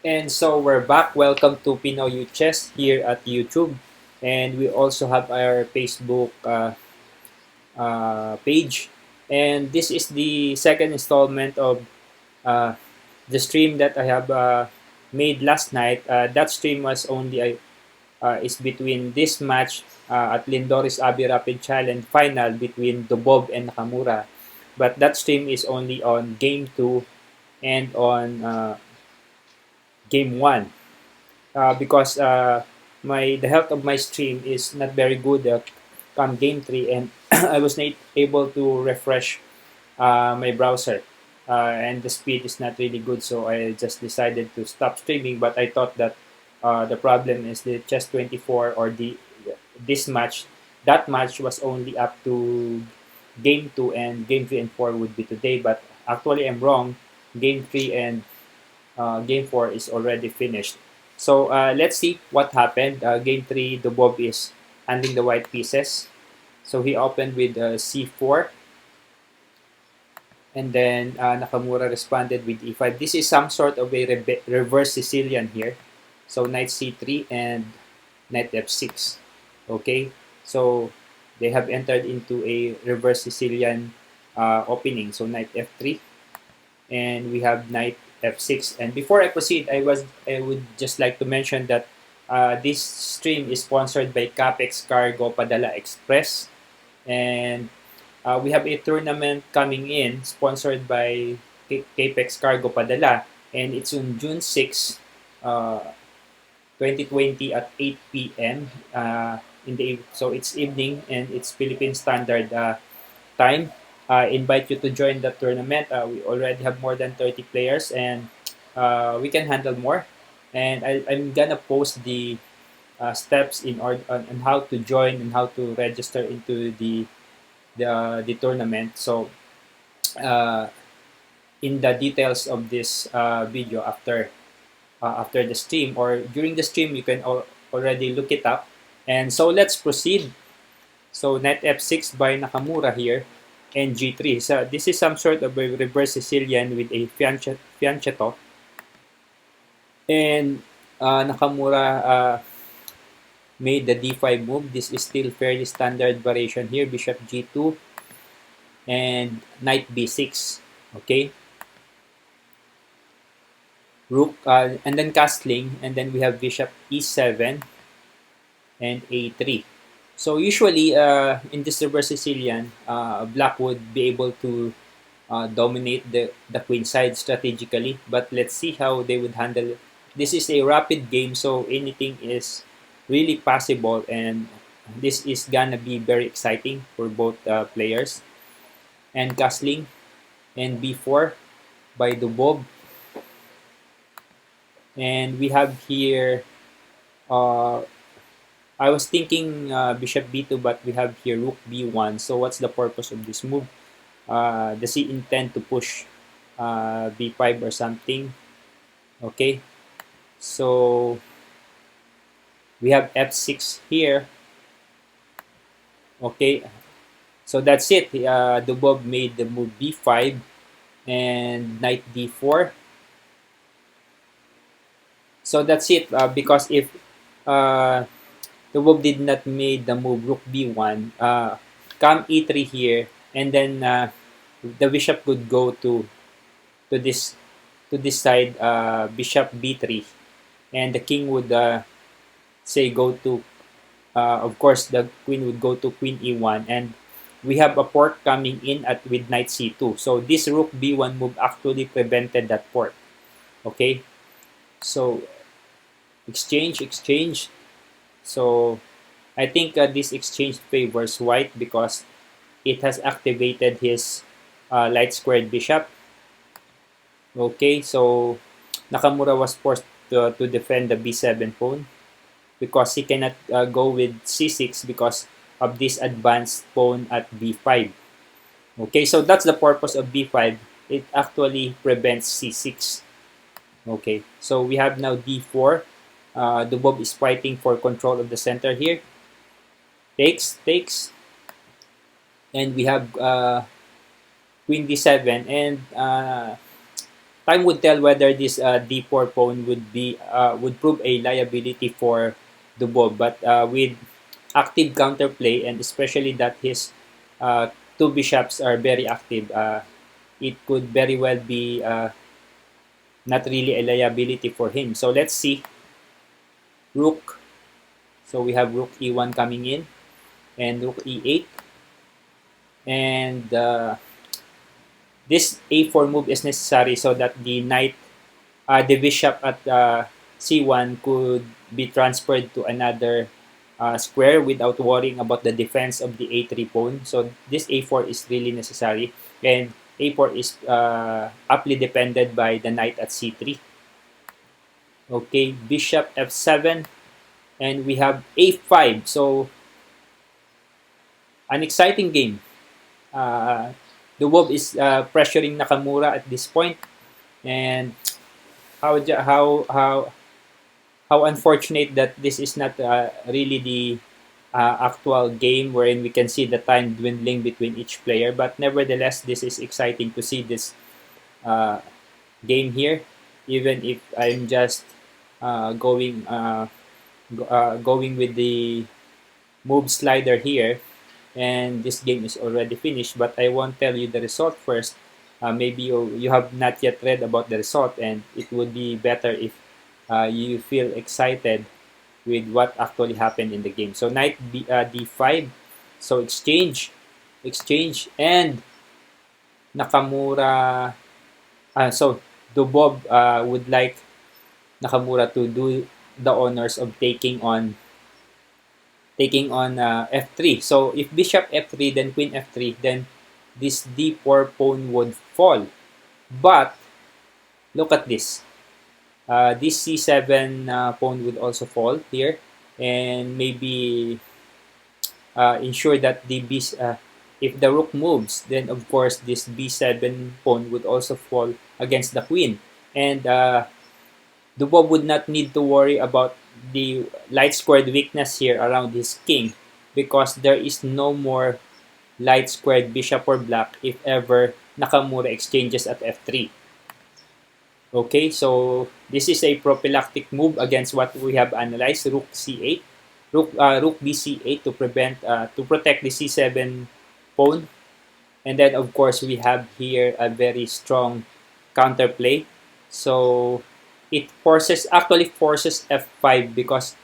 And so we're back. Welcome to pinoyyouthchess here at YouTube. And we also have our Facebook page. And this is the second installment of uh, the stream that I have made last night. That stream was only is between this match at Lindores Abbey Rapid Challenge final between Dubov and Nakamura. But that stream is only on game 2 and on game 1. Because the health of my stream is not very good come game 3, and I was not able to refresh my browser, and the speed is not really good, so I just decided to stop streaming. But I thought that the problem is the chess 24 or this match. That match was only up to game 2, and game 3 and 4 would be today, but actually I'm wrong. Game 3 and game 4 is already finished. So let's see what happened. Game 3, Dubov is handling the white pieces. So he opened with c4. And then Nakamura responded with e5. This is some sort of a reverse Sicilian here. So knight c3 and knight f6. Okay, so they have entered into a reverse Sicilian opening. So knight f3. And we have knight f6. And before I proceed, I would just like to mention that this stream is sponsored by CAPEX Cargo PADALA Express, and we have a tournament coming in sponsored by CAPEX Cargo Padala, and it's on June 6, 2020 at 8 p.m. So it's evening and it's Philippine Standard Time. I invite you to join the tournament. We already have more than 30 players, and we can handle more. And I'm gonna post the steps in order on how to join and how to register into the tournament. So uh, in the details of this video after the stream or during the stream, you can already look it up. And so let's proceed. So knight f6 by Nakamura here, and g3. So this is some sort of a reverse Sicilian with a fianchetto. And Nakamura made the d5 move. This is still fairly standard variation here. Bishop g2 and knight b6. Okay. Rook and then castling, and then we have bishop e7 and a3. So usually in this reverse Sicilian, black would be able to dominate the queen side strategically, but let's see how they would handle it. This is a rapid game, so anything is really possible, and this is gonna be very exciting for both players. And castling and b4 by Dubov, and we have here I was thinking bishop b2, but we have here rook b1. So what's the purpose of this move? Does he intend to push b5 or something? Okay, so we have f6 here. Okay, so that's it. Dubov made the move b5 and knight d4. So that's it, because if Dubov did not made the move rook b1, come e3 here, and then the bishop could go to this side, bishop b3, and the king would say go to of course the queen would go to queen e1, and we have a port coming in at with knight c2. So this rook b1 move actually prevented that port. Okay, so exchange. So I think this exchange favors white because it has activated his light squared bishop. Okay, so Nakamura was forced to defend the b7 pawn because he cannot go with c6 because of this advanced pawn at b5. Okay, so that's the purpose of b5. It actually prevents c6. Okay, so we have now d4. Dubov is fighting for control of the center here. Takes. And we have queen d7, and time would tell whether this d4 pawn would prove a liability for Dubov. But with active counterplay, and especially that his two bishops are very active, it could very well be not really a liability for him. So let's see. Rook. So we have rook e1 coming in, and rook e8. And this a4 move is necessary so that the bishop at c1 could be transferred to another square without worrying about the defense of the a3 pawn. So this a4 is really necessary, and a4 is aptly defended by the knight at c3. Okay, bishop f7, and we have a5. So an exciting game. Dubov is pressuring Nakamura at this point, and how unfortunate that this is not really the actual game wherein we can see the time dwindling between each player. But nevertheless, this is exciting to see this game here, even if I'm just going with the move slider here, and this game is already finished. But I won't tell you the result first. Maybe you have not yet read about the result, and it would be better if you feel excited with what actually happened in the game. So knight d5, so exchange, and Nakamura. So Dubov would like Nakamura to do the honors of taking on f3. So if bishop f3, then queen f3, then this d4 pawn would fall. But look at this. This c7 pawn would also fall here, and maybe ensure that if the rook moves, then of course this b7 pawn would also fall against the queen, and Dubov would not need to worry about the light squared weakness here around his king, because there is no more light squared bishop or black if ever Nakamura exchanges at f3. Okay, so this is a prophylactic move against what we have analyzed, rook c8, rook bc8 to protect the c7 pawn. And then of course we have here a very strong counterplay. So it actually forces f5, because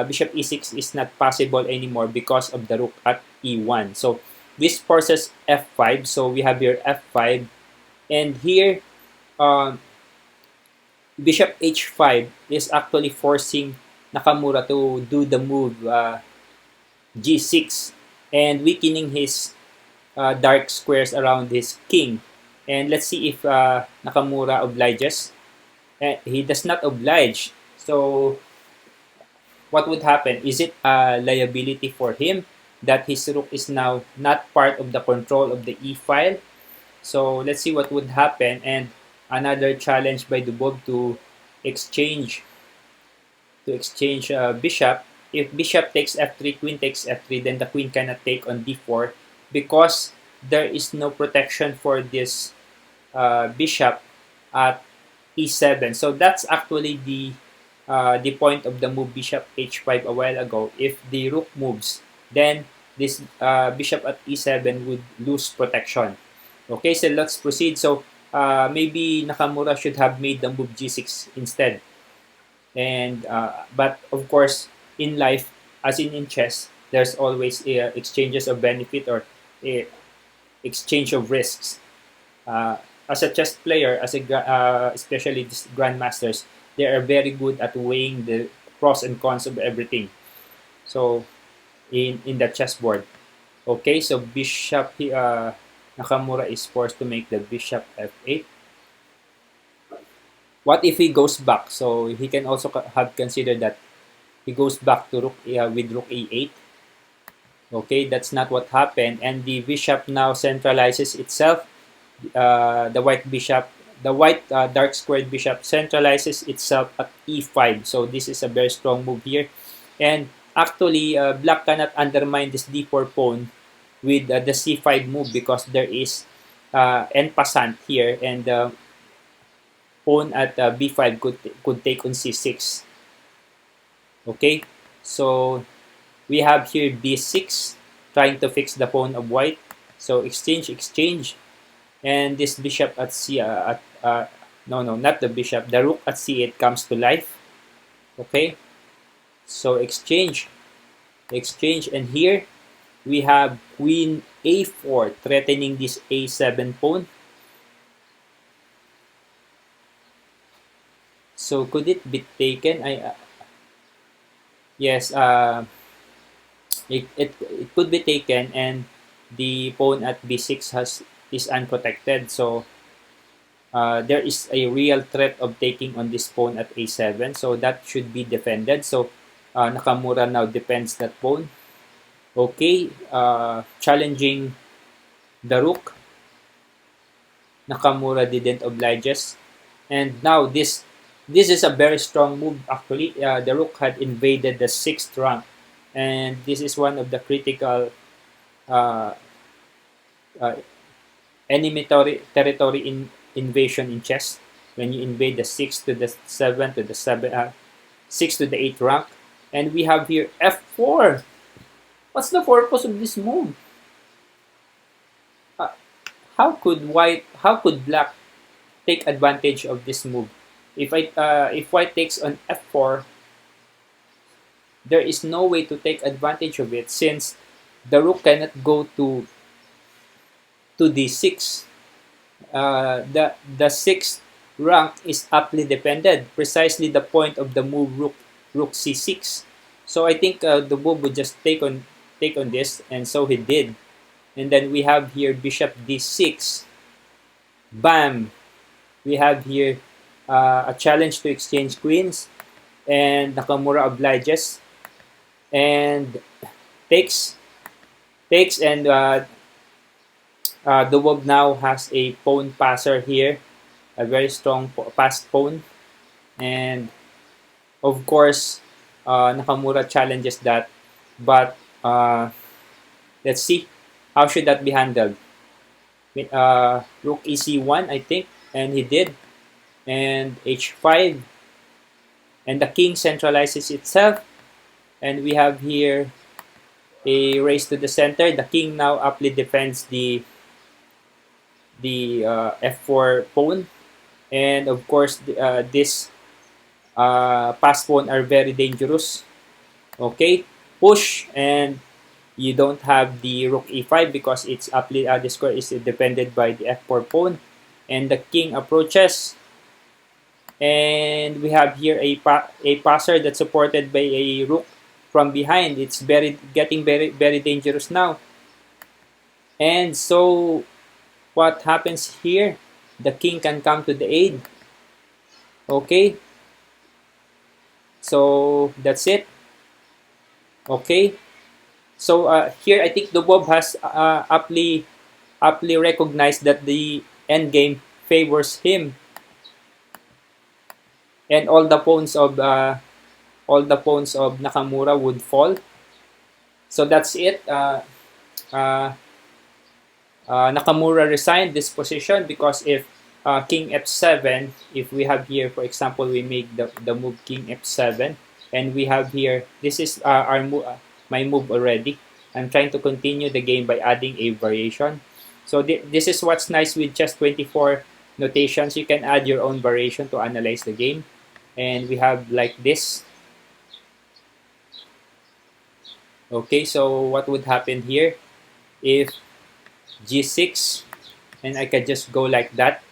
bishop e6 is not possible anymore because of the rook at e1. So this forces f5. So we have here f5, and here bishop h5 is actually forcing Nakamura to do the move g6 and weakening his dark squares around his king. And let's see if Nakamura obliges. He does not oblige. So what would happen? Is it a liability for him that his rook is now not part of the control of the e file? So let's see what would happen. And another challenge by Dubov to exchange bishop. If bishop takes f3, queen takes f3, then the queen cannot take on d4, because there is no protection for this bishop at e7. So that's actually the point of the move bishop h5 a while ago. If the rook moves, then this bishop at e7 would lose protection. Okay, so let's proceed. So maybe Nakamura should have made the move g6 instead. And but of course, in life, as in chess, there's always exchanges of benefit or exchange of risks. As a chess player, especially these grandmasters, they are very good at weighing the pros and cons of everything. So in the chessboard, okay. So bishop Nakamura is forced to make the bishop f8. What if he goes back? So he can also have considered that he goes back to rook with rook e8. Okay, that's not what happened, and the bishop now centralizes itself. The white dark squared bishop centralizes itself at e5. So this is a very strong move here, and actually black cannot undermine this d4 pawn with the c5 move, because there is en passant here, and pawn at b5 could take on c6. Okay, so we have here b6 trying to fix the pawn of white. So exchange, and this bishop at c no, not the bishop, the rook at c8 comes to life. Okay, so exchange, and here we have queen a4 threatening this a7 pawn. So could it be taken? Yes, it could be taken, and the pawn at b6 is unprotected. So there is a real threat of taking on this pawn at a7. So that should be defended. So Nakamura now defends that pawn. Okay, challenging the rook. Nakamura didn't obliges. And now this is a very strong move actually. The rook had invaded the 6th rank. And this is one of the critical uh, uh, enemy territory invasion in chess. When you invade the 6th to the 7th to the 6th to the 8th rank. And we have here f4. What's the purpose of this move? How could black take advantage of this move? If white takes on f4, there is no way to take advantage of it since the rook cannot go to d6. The 6th rank is aptly defended, precisely the point of the move rook c6. So I think the move would just take on this, and so he did. And then we have here bishop d6. Bam! We have here a challenge to exchange queens, and Nakamura obliges and takes, and Dubov now has a pawn passer here, a very strong passed pawn, and of course Nakamura challenges that, but let's see how should that be handled. Rook ec1, I think, and he did, and h5, and the king centralizes itself, and we have here a race to the center. The king now aptly defends the f4 pawn, and of course this passed pawn are very dangerous. Okay, push, and you don't have the rook e5 because it's aptly the square is defended by the f4 pawn, and the king approaches, and we have here a passer that's supported by a rook from behind. It's getting very dangerous now. And so what happens here? The king can come to the aid. Okay, so that's it. Okay, so here I think Dubov has aptly recognized that the endgame favors him, and all the pawns of Nakamura would fall. So that's it. Nakamura resigned this position because if king f7, if we have here, for example, we make the move king f7, and we have here, this is my move already. I'm trying to continue the game by adding a variation. So this is what's nice with chess 24 notations. You can add your own variation to analyze the game. And we have like this. Okay, so what would happen here if g6, and I can just go like that.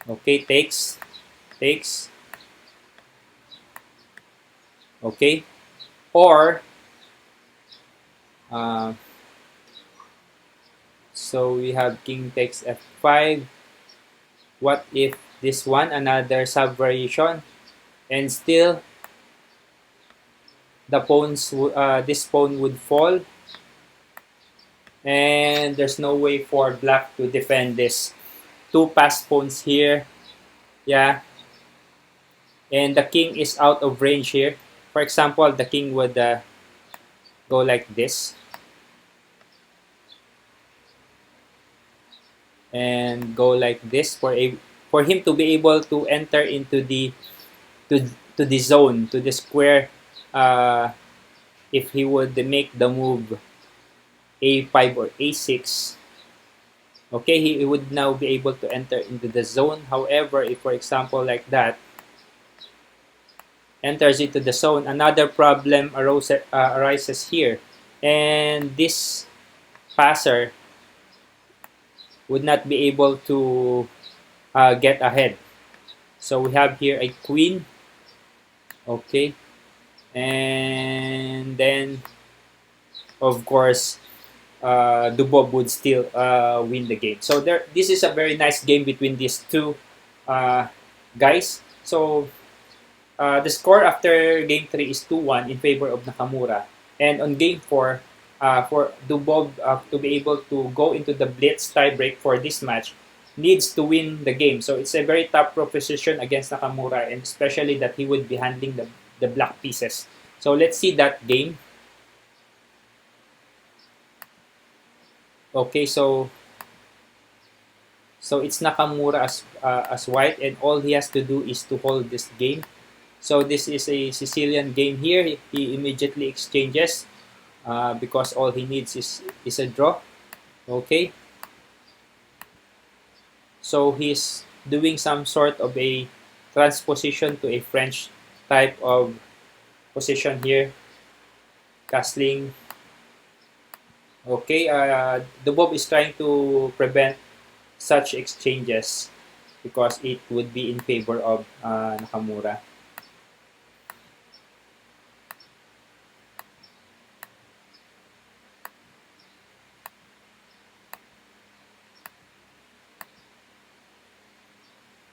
Okay, takes. Okay, or so we have king takes f5. What if this one, another sub variation, and still the pawns this pawn would fall, and there's no way for black to defend this. Two passed pawns here, yeah, and the king is out of range here. For example, the king would go like this, and go like this for a for him to be able to enter into to, to the zone, to the square, if he would make the move a5 or a6, okay, he would now be able to enter into the zone. However, if for example like that, enters into the zone, another problem arises here. And this passer would not be able to get ahead. So we have here a queen, okay, and then of course Dubov would still win the game. So this is a very nice game between these two guys. So the score after game 3 is 2-1 in favor of Nakamura. And on game 4, for Dubov to be able to go into the blitz tiebreak for this match, needs to win the game. So it's a very tough proposition against Nakamura, and especially that he would be handling the black pieces. So let's see that game. Okay, so it's Nakamura as white, and all he has to do is to hold this game. So this is a Sicilian game here. He immediately exchanges because all he needs is a draw. Okay. So he's doing some sort of a transposition to a French type of position here. Castling. Okay, Dubov is trying to prevent such exchanges because it would be in favor of Nakamura.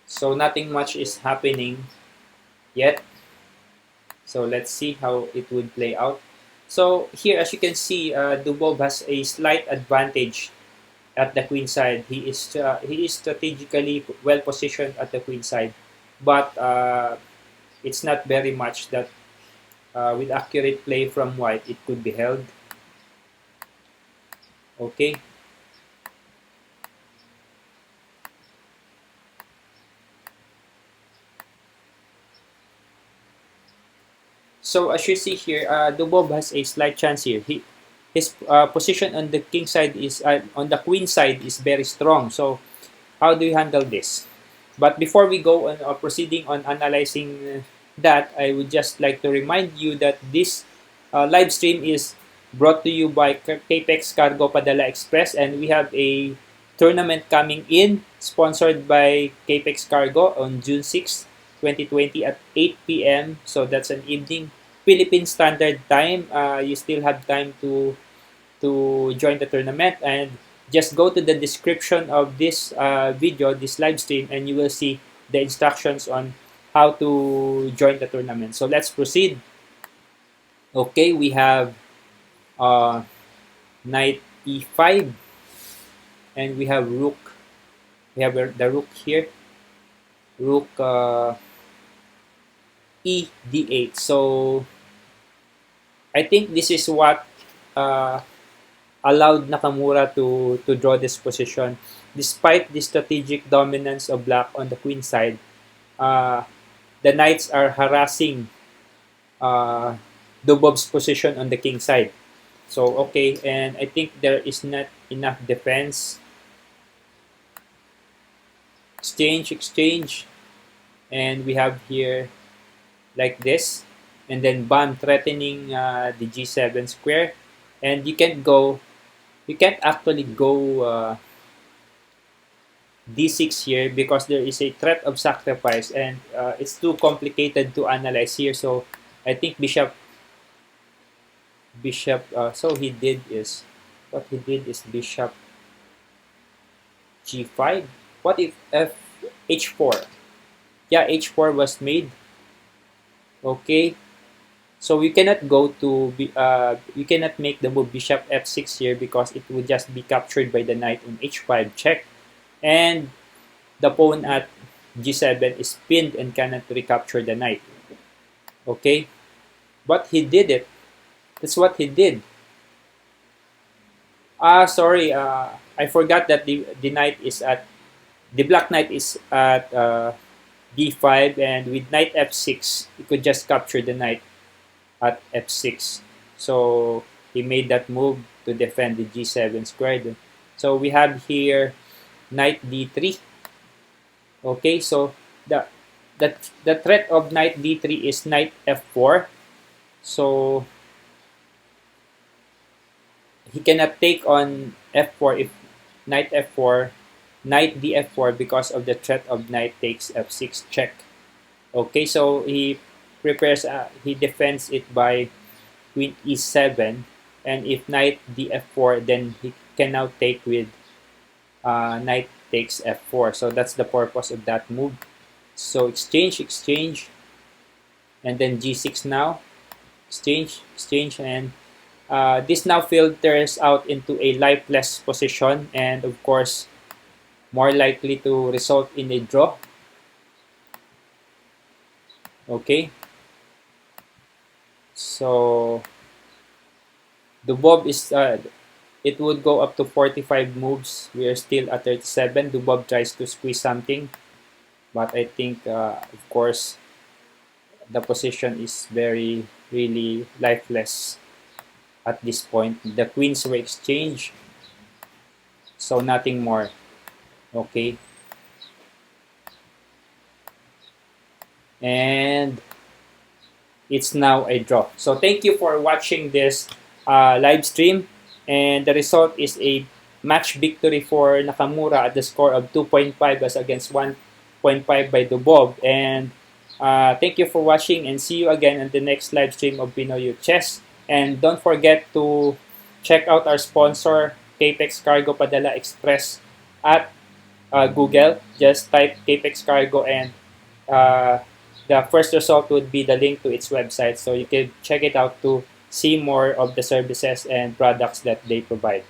So nothing much is happening yet. So let's see how it would play out. So here, as you can see, Dubov has a slight advantage at the queen side. He is strategically well positioned at the queen side, but it's not very much that with accurate play from white it could be held. Okay. So as you see here, Dubov has a slight chance here. His position on the king side is on the queen side is very strong. So how do you handle this? But before we go on proceeding on analyzing that, I would just like to remind you that this live stream is brought to you by CAPEX Cargo Padala Express, and we have a tournament coming in sponsored by CAPEX Cargo on June 6, 2020 at 8 p.m. So that's an evening Philippine Standard Time. You still have time to join the tournament, and just go to the description of this video, this live stream, and you will see the instructions on how to join the tournament. So let's proceed. Okay, we have knight e5, and we have rook. We have the rook here. Rook e d8. So I think this is what allowed Nakamura to draw this position. Despite the strategic dominance of black on the queen side, the knights are harassing Dubov's position on the king side. So okay, and I think there is not enough defense. Exchange, and we have here like this, and then bam, threatening the g7 square, and you can't actually go d6 here because there is a threat of sacrifice, and it's too complicated to analyze here. So I think bishop so what he did is bishop g5. What if h4? Yeah, h4 was made. Okay, so we cannot go to you cannot make the move bishop f6 here because it would just be captured by the knight on h5 check, and the pawn at g7 is pinned and cannot recapture the knight. Okay, but he did it. That's what he did. Sorry, I forgot that the knight is at the black knight is at d5, and with knight f6, you could just capture the knight at f6. So he made that move to defend the g7 square. So we have here knight d3. Okay, so the threat of knight d3 is knight f4. So he cannot take on f4 if knight f4, knight df4, because of the threat of knight takes f6 check. Okay, so he prepares, he defends it by queen e7, and if knight df4, then he can now take with knight takes f4. So that's the purpose of that move. So exchange, exchange, and then g6 now, exchange, exchange, and this now filters out into a lifeless position, and of course more likely to result in a draw. Okay, so Dubov is it would go up to 45 moves. We are still at 37. Dubov tries to squeeze something, but I think of course the position is very really lifeless at this point. The queens were exchanged, so nothing more. Okay, and it's now a draw. So thank you for watching this live stream, and the result is a match victory for Nakamura at the score of 2.5 as against 1.5 by Dubov. And thank you for watching, and see you again on the next live stream of Pinoy Youth Chess. And don't forget to check out our sponsor, CAPEX Cargo Padala Express, at Google. Just type CAPEX Cargo, and uh, the first result would be the link to its website, so you can check it out to see more of the services and products that they provide.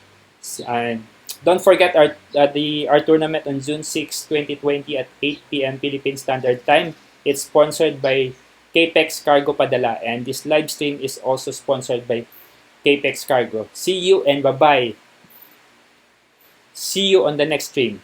And don't forget our tournament on June 6, 2020 at 8 p.m. Philippine Standard Time. It's sponsored by CAPEX Cargo Padala, and this live stream is also sponsored by CAPEX Cargo. See you and bye-bye. See you on the next stream.